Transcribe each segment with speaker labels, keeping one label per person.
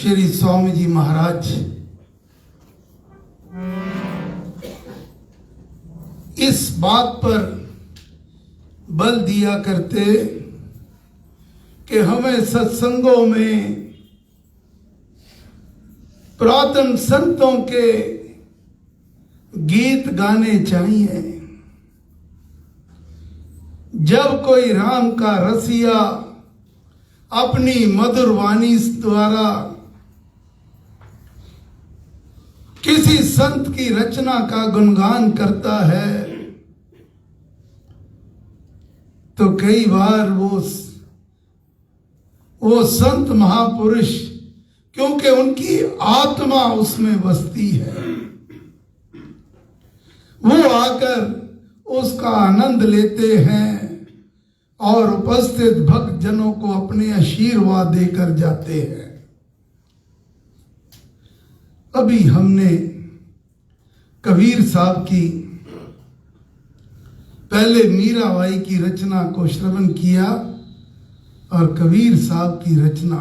Speaker 1: श्री स्वामी जी महाराज इस बात पर बल दिया करते कि हमें सत्संगों में पुरातन संतों के गीत गाने चाहिए। जब कोई राम का रसिया अपनी मधुर वाणी द्वारा किसी संत की रचना का गुणगान करता है तो कई बार वो संत महापुरुष, क्योंकि उनकी आत्मा उसमें बसती है, वो आकर उसका आनंद लेते हैं और उपस्थित भक्त जनों को अपने आशीर्वाद देकर जाते हैं। अभी हमने कबीर साहब की पहले मीराबाई की रचना को श्रवण किया और कबीर साहब की रचना।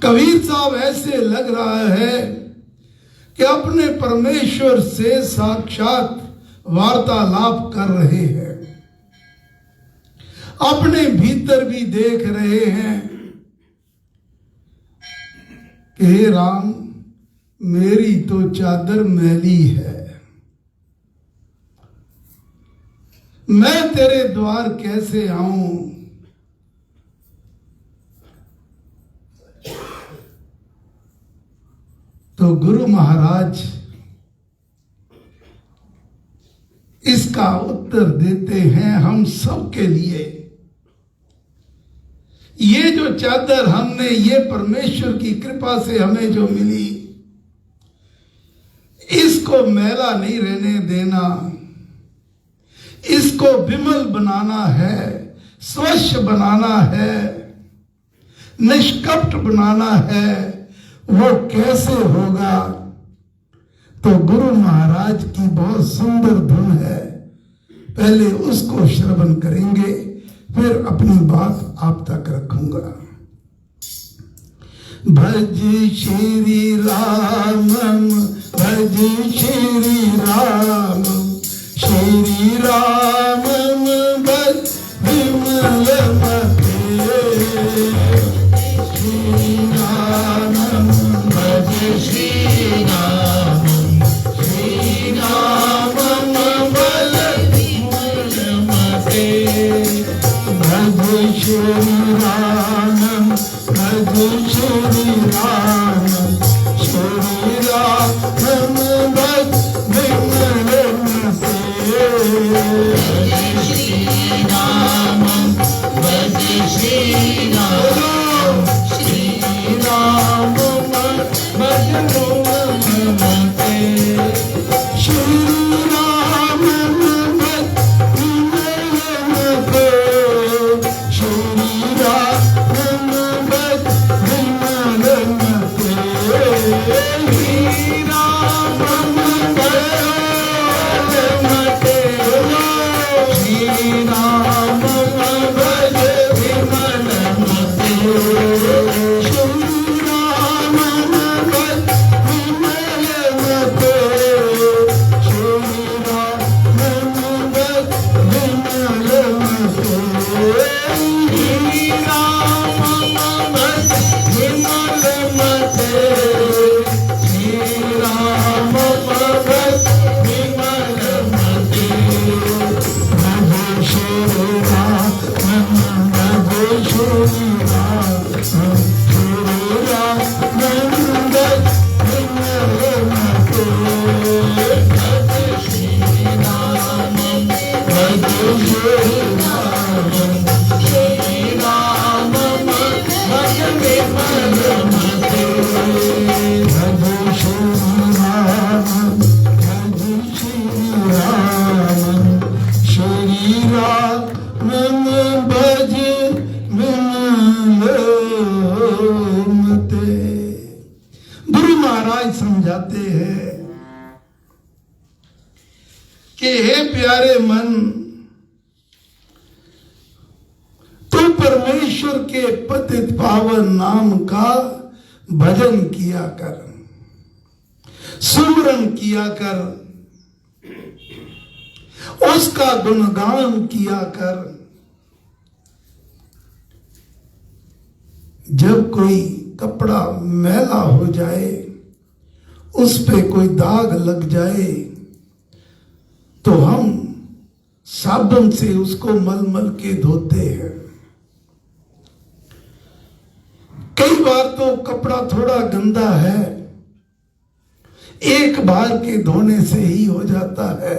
Speaker 1: कबीर साहब ऐसे लग रहा है कि अपने परमेश्वर से साक्षात वार्तालाप कर रहे हैं, अपने भीतर भी देख रहे हैं कि हे राम, मेरी तो चादर मैली है, मैं तेरे द्वार कैसे आऊं। तो गुरु महाराज इसका उत्तर देते हैं हम सब के लिए। ये जो चादर हमने, ये परमेश्वर की कृपा से हमें जो मिली, इसको मैला नहीं रहने देना, इसको विमल बनाना है, स्वच्छ बनाना है, निष्कपट बनाना है। वो कैसे होगा? तो गुरु महाराज की बहुत सुंदर धुन है, पहले उसको श्रवण करेंगे, फिर अपनी बात आप तक रखूंगा। भज श्री रामम, भज श्री रामम, श्री रामम भज विमल मते, श्री रामम भज श्री रामम, श्री रामम भज विमल मते, भज श्री रामम, भज श्री रामम, श्री रामम भज विमल मते, भज श्री रामम, भज श्री रामम, श्री रामम भज विमल मते, श्री रामम भज विमल मते, श्री रामम भज विमल मते, श्री रामम भज श्री राम भज विमल मते, श्री राम भज विमल मते, श्री राम भज विमल मते, श्री राम भज विमल मते, श्री राम भज विमल मते, श्री राम भज श्री राम, श्री राम भज विमल मते, भज श्री राम भज श्री राम, श्री राम भज विमल मते, भज श्री राम भज श्री राम, श्री राम भज विमल मते। गुरु महाराज समझाते हैं कि हे प्यारे मन, तू परमेश्वर ईश्वर के पतित पावन नाम का भजन किया कर, सुमरन किया कर, उसका गुणगान किया कर। जब कोई कपड़ा मैला हो जाए, उस पे कोई दाग लग जाए, तो हम साबुन से उसको मल मल के धोते हैं। कई बार तो कपड़ा थोड़ा गंदा है, एक बार के धोने से ही हो जाता है।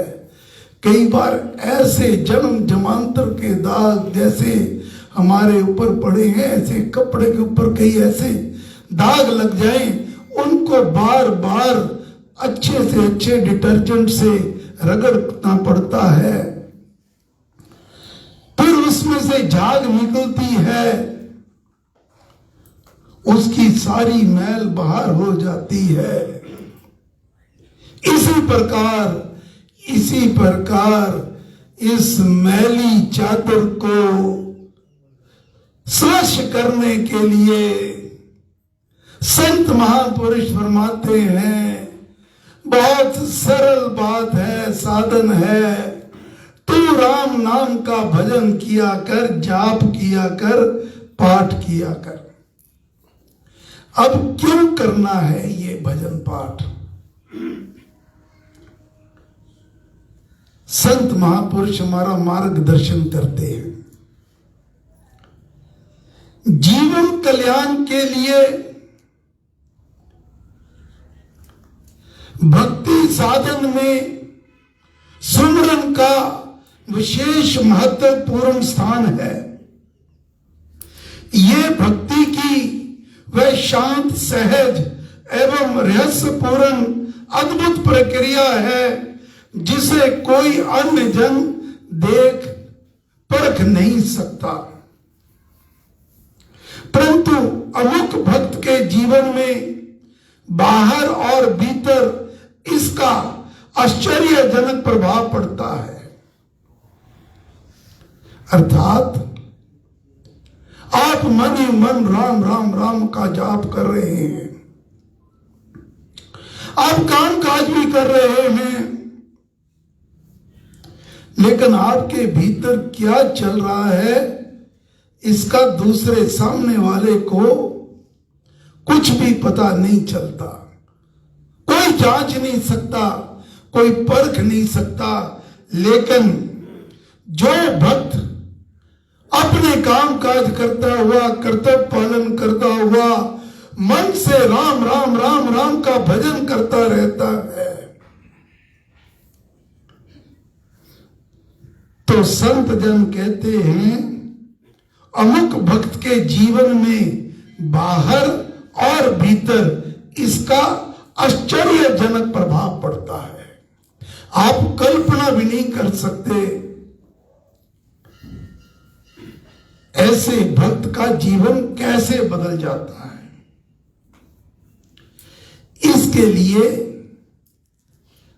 Speaker 1: कई बार ऐसे जन्म जमांतर के दाग जैसे हमारे ऊपर पड़े हैं, ऐसे कपड़े के ऊपर कई ऐसे दाग लग जाएं, उनको बार बार अच्छे से अच्छे डिटर्जेंट से रगड़ना पड़ता है, फिर उसमें से झाग निकलती है, उसकी सारी मैल बाहर हो जाती है। इसी प्रकार इस मैली चादर को स्वच्छ करने के लिए संत महापुरुष फरमाते हैं, बहुत सरल बात है, साधन है। तू राम नाम का भजन किया कर, जाप किया कर, पाठ किया कर। अब क्यों करना है ये भजन पाठ? संत महापुरुष हमारा मार्गदर्शन करते हैं। जीवन कल्याण के लिए भक्ति साधन में सुमरन का विशेष महत्वपूर्ण स्थान है। ये भक्ति की वह शांत, सहज एवं रहस्यपूर्ण अद्भुत प्रक्रिया है जिसे कोई अन्य जन देख परख नहीं सकता, परंतु अमुक भक्त के जीवन में बाहर और भीतर इसका आश्चर्यजनक प्रभाव पड़ता है। अर्थात आप मन ही मन राम राम राम का जाप कर रहे हैं, आप काम काज भी कर रहे हैं, लेकिन आपके भीतर क्या चल रहा है इसका दूसरे सामने वाले को कुछ भी पता नहीं चलता। कोई जांच नहीं सकता, कोई परख नहीं सकता। लेकिन जो भक्त अपने काम काज करता हुआ, कर्तव्य पालन करता हुआ, मन से राम राम राम राम का भजन करता रहता है, तो संत जन कहते हैं अमुक भक्त के जीवन में बाहर और भीतर इसका आश्चर्यजनक प्रभाव पड़ता है। आप कल्पना भी नहीं कर सकते ऐसे भक्त का जीवन कैसे बदल जाता है। इसके लिए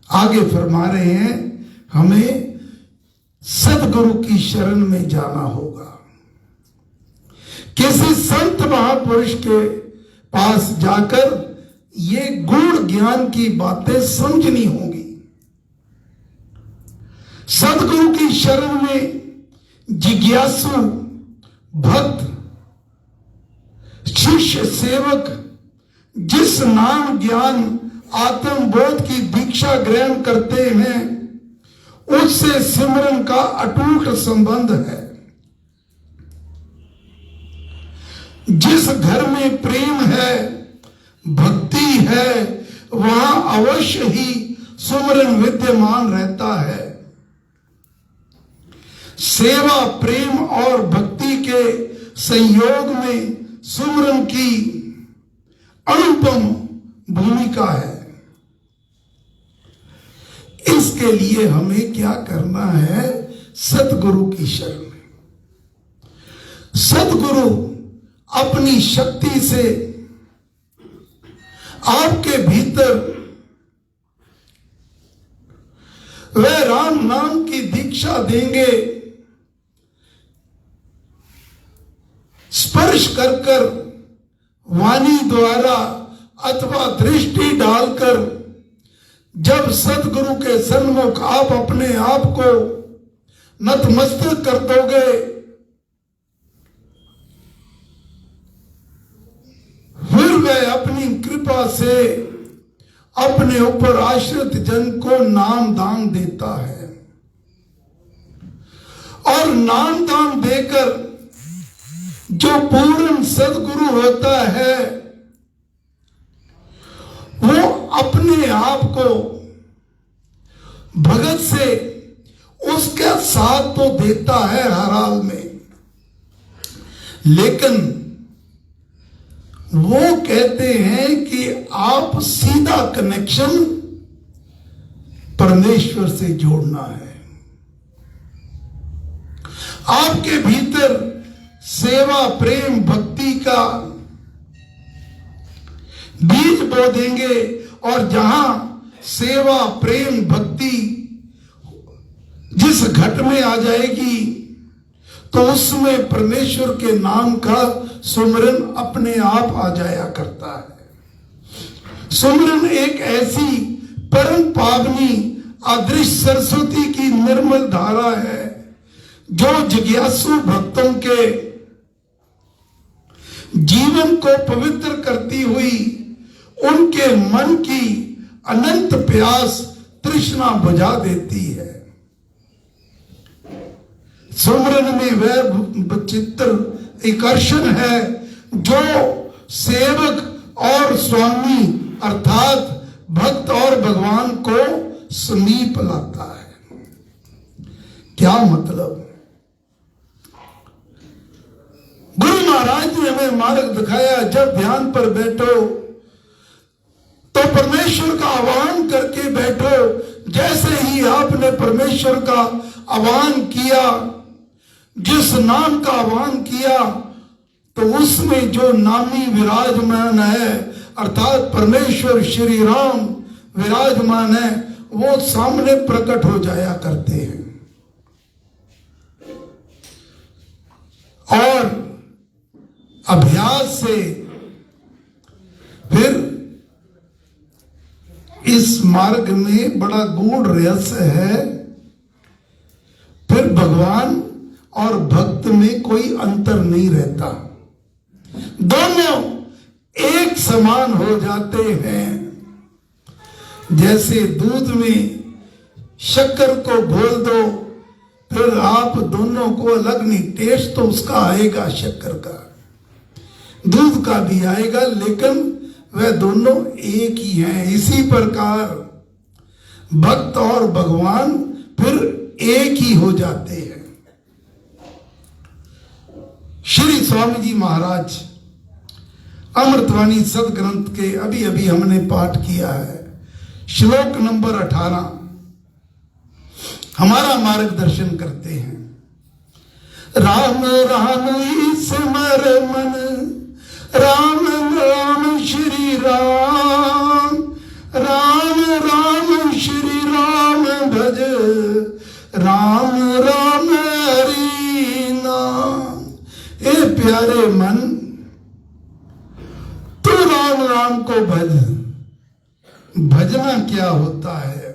Speaker 1: आगे फरमा रहे हैं, हमें सदगुरु की शरण में जाना होगा। किसी संत महापुरुष के पास जाकर ये गूढ़ ज्ञान की बातें समझनी होगी। सदगुरु की शरण में जिज्ञासु भक्त, शिष्य, सेवक जिस नाम ज्ञान आत्मबोध की दीक्षा ग्रहण करते हैं, उससे सिमरन का अटूट संबंध है। जिस घर में प्रेम है, भक्ति है, वहां अवश्य ही सुमरन विद्यमान रहता है। सेवा, प्रेम और भक्ति के संयोग में सुमरन की अनुपम भूमिका है। इसके लिए हमें क्या करना है? सतगुरु की शरण में। सतगुरु अपनी शक्ति से आपके भीतर वह राम नाम की दीक्षा देंगे, विमर्श कर कर वाणी द्वारा अथवा दृष्टि डालकर जब सदगुरु के सन्मुख आप अपने आप को नतमस्तक कर दोगे, फिर वह अपनी कृपा से अपने ऊपर आश्रित जन को नाम दान देता है। और नाम दान देकर जो पूर्ण सदगुरु होता है वो अपने आप को भगत से उसके साथ तो देता है हर हाल में, लेकिन वो कहते हैं कि आप सीधा कनेक्शन परमेश्वर से जोड़ना है। आपके भीतर सेवा प्रेम भक्ति का बीज बो देंगे और जहां सेवा प्रेम भक्ति जिस घट में आ जाएगी तो उसमें परमेश्वर के नाम का सुमरन अपने आप आ जाया करता है। सुमरन एक ऐसी परम पावनी अदृश्य सरस्वती की निर्मल धारा है जो जिज्ञासु भक्तों के जीवन को पवित्र करती हुई उनके मन की अनंत प्यास तृष्णा बुझा देती है। सुमरन में वह चित्र आकर्षण है जो सेवक और स्वामी अर्थात भक्त और भगवान को समीप लाता है। क्या मतलब? गुरु महाराज ने हमें मार्ग दिखाया, जब ध्यान पर बैठो तो परमेश्वर का आह्वान करके बैठो। जैसे ही आपने परमेश्वर का आह्वान किया, जिस नाम का आह्वान किया, तो उसमें जो नामी विराजमान है अर्थात परमेश्वर श्री राम विराजमान है, वो सामने प्रकट हो जाया करते हैं। और अभ्यास से फिर इस मार्ग में बड़ा गूढ़ रहस्य है। फिर भगवान और भक्त में कोई अंतर नहीं रहता, दोनों एक समान हो जाते हैं। जैसे दूध में शक्कर को घोल दो, फिर आप दोनों को अलग नहीं, टेस्ट तो उसका आएगा, शक्कर का दूध का भी आएगा, लेकिन वह दोनों एक ही हैं। इसी प्रकार भक्त और भगवान फिर एक ही हो जाते हैं। श्री स्वामी जी महाराज अमृतवाणी सदग्रंथ के अभी अभी हमने पाठ किया है, श्लोक नंबर 18 हमारा मार्गदर्शन करते हैं। राम राम सिमर मन, राम राम श्री राम, राम राम श्री राम भज, राम राम हरि नाम। ए प्यारे मन, तू राम राम को भज। भजना क्या होता है,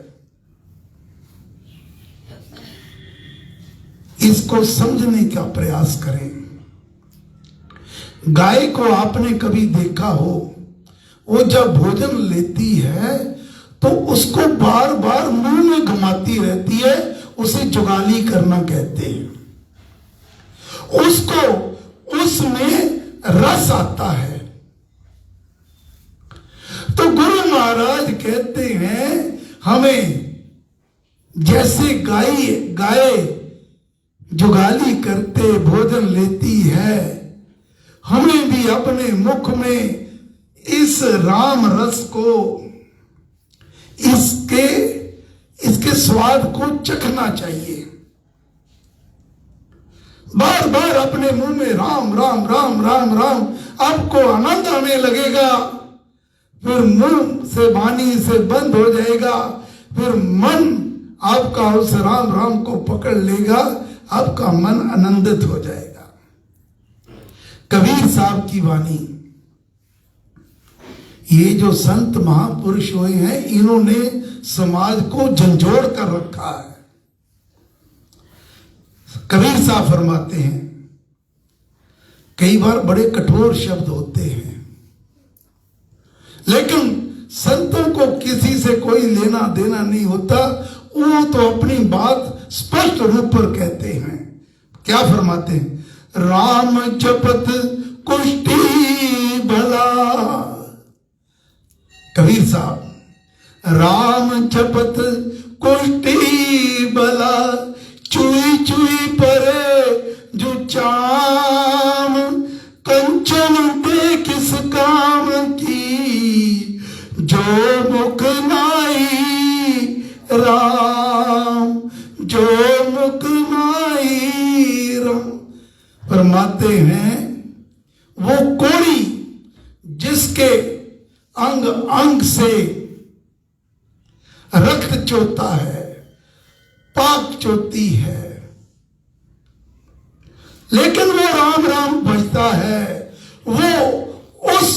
Speaker 1: इसको समझने का प्रयास करें। गाय को आपने कभी देखा हो, वो जब भोजन लेती है तो उसको बार बार मुंह में घुमाती रहती है, उसे जुगाली करना कहते हैं। उसको उसमें रस आता है। तो गुरु महाराज कहते हैं हमें, जैसे गाय जुगाली करते भोजन लेती है, हमें भी अपने मुख में इस राम रस को, इसके स्वाद को चखना चाहिए। बार बार अपने मुंह में राम राम राम राम राम, आपको आनंद आने लगेगा। फिर मुंह से वाणी से बंद हो जाएगा, फिर मन आपका उस राम राम को पकड़ लेगा, आपका मन आनंदित हो जाएगा। कबीर साहब की वाणी। ये जो संत महापुरुष हुए हैं, इन्होंने समाज को झंझोड़ कर रखा है। कबीर साहब फरमाते हैं, कई बार बड़े कठोर शब्द होते हैं, लेकिन संतों को किसी से कोई लेना देना नहीं होता। वो तो अपनी बात स्पष्ट रूप पर कहते हैं। क्या फरमाते हैं? राम जपत कुष्ठी भला। कबीर साहब, राम जपत कुष्ठी भला, चुई चुई परे जो चाम, कंचन दे किस काम की, जो मुख नाई राम, जो मुख नाई राम। फरमाते हैं वो कोड़ी जिसके अंग अंग से रक्त चोता है, पाक चोती है, लेकिन वो राम राम भजता है। वो उस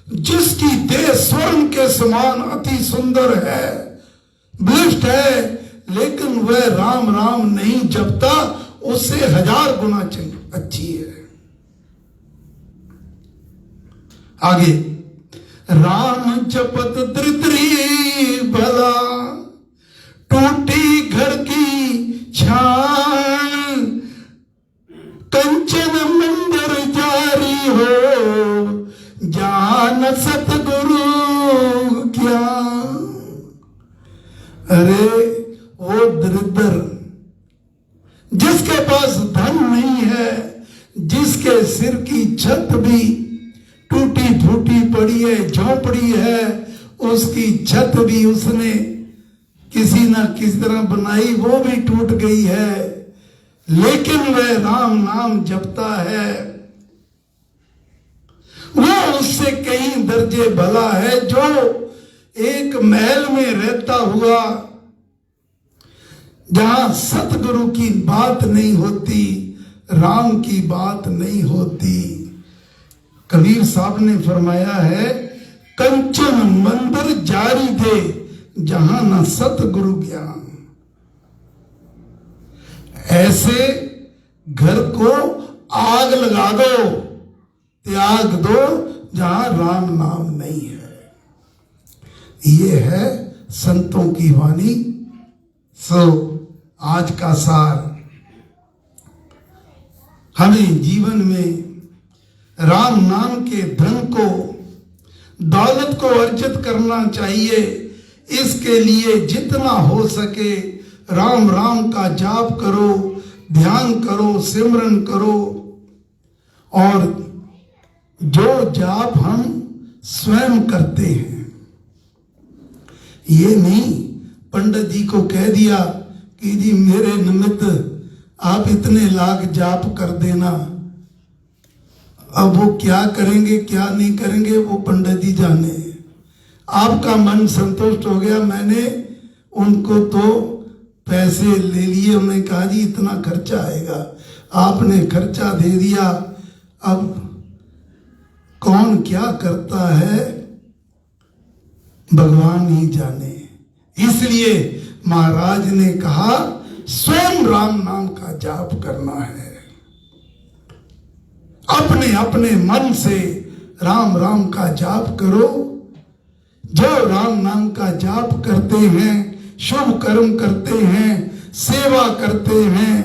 Speaker 1: जिसकी देह स्वर्ण के समान अति सुंदर है, ब्लिष्ट है, लेकिन वह राम राम नहीं जपता, उससे 1000 गुना अच्छी है। आगे, राम जपत धृतरी भला, टूटी घर की छान, कंचन मंदिर जारी हो, जान सतगुरु ज्ञान। अरे वो दरिद्र जिसके पास धन नहीं है, जिसके सिर की छत भी टूटी फूटी पड़ी है, झोपड़ी है, उसकी छत भी उसने किसी ना किसी तरह बनाई, वो भी टूट गई है, लेकिन वह राम नाम जपता है। वो उससे कई दर्जे भला है, जो एक महल में रहता हुआ, जहां सतगुरु की बात नहीं होती, राम की बात नहीं होती। कबीर साहब ने फरमाया है, कंचन मंदिर जारी दे, जहां न सतगुरु ज्ञान। ऐसे घर को आग लगा दो, त्याग दो, जहां राम नाम नहीं है। ये है संतों की वाणी। सो आज का सार, हमें जीवन में राम नाम के धन को, दौलत को अर्जित करना चाहिए। इसके लिए जितना हो सके राम राम का जाप करो, ध्यान करो, सिमरन करो। और जो जाप हम स्वयं करते हैं, ये नहीं पंडित जी को कह दिया कि जी मेरे निमित्त आप इतने लाख जाप कर देना। अब वो क्या करेंगे क्या नहीं करेंगे वो पंडित जी जाने। आपका मन संतुष्ट हो गया, मैंने उनको तो पैसे ले लिए, उन्होंने कहा जी इतना खर्चा आएगा, आपने खर्चा दे दिया। अब कौन क्या करता है भगवान ही जाने। इसलिए महाराज ने कहा स्वयं राम नाम का जाप करना है। अपने अपने मन से राम राम का जाप करो। जो राम नाम का जाप करते हैं, शुभ कर्म करते हैं, सेवा करते हैं,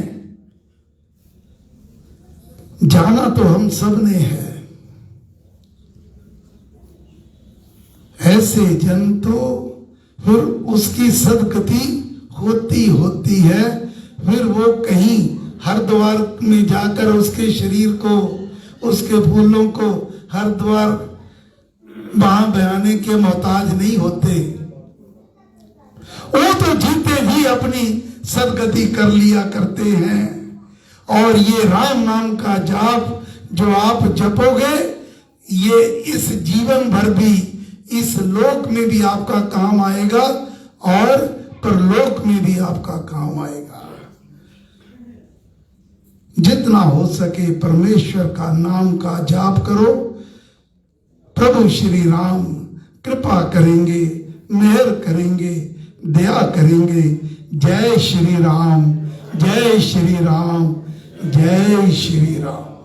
Speaker 1: जाना तो हम सब ने है। ऐसे जन तो फिर उसकी सदगति होती है। फिर वो कहीं हरिद्वार में जाकर उसके शरीर को, उसके फूलों को हरिद्वार वहां बहाने के मोहताज नहीं होते। वो तो जीते ही अपनी सदगति कर लिया करते हैं। और ये राम नाम का जाप जो आप जपोगे, ये इस जीवन भर भी, इस लोक में भी आपका काम आएगा और परलोक में भी आपका काम आएगा। जितना हो सके परमेश्वर का नाम का जाप करो। प्रभु श्री राम कृपा करेंगे, मेहर करेंगे, दया करेंगे। जय श्री राम, जय श्री राम, जय श्री राम।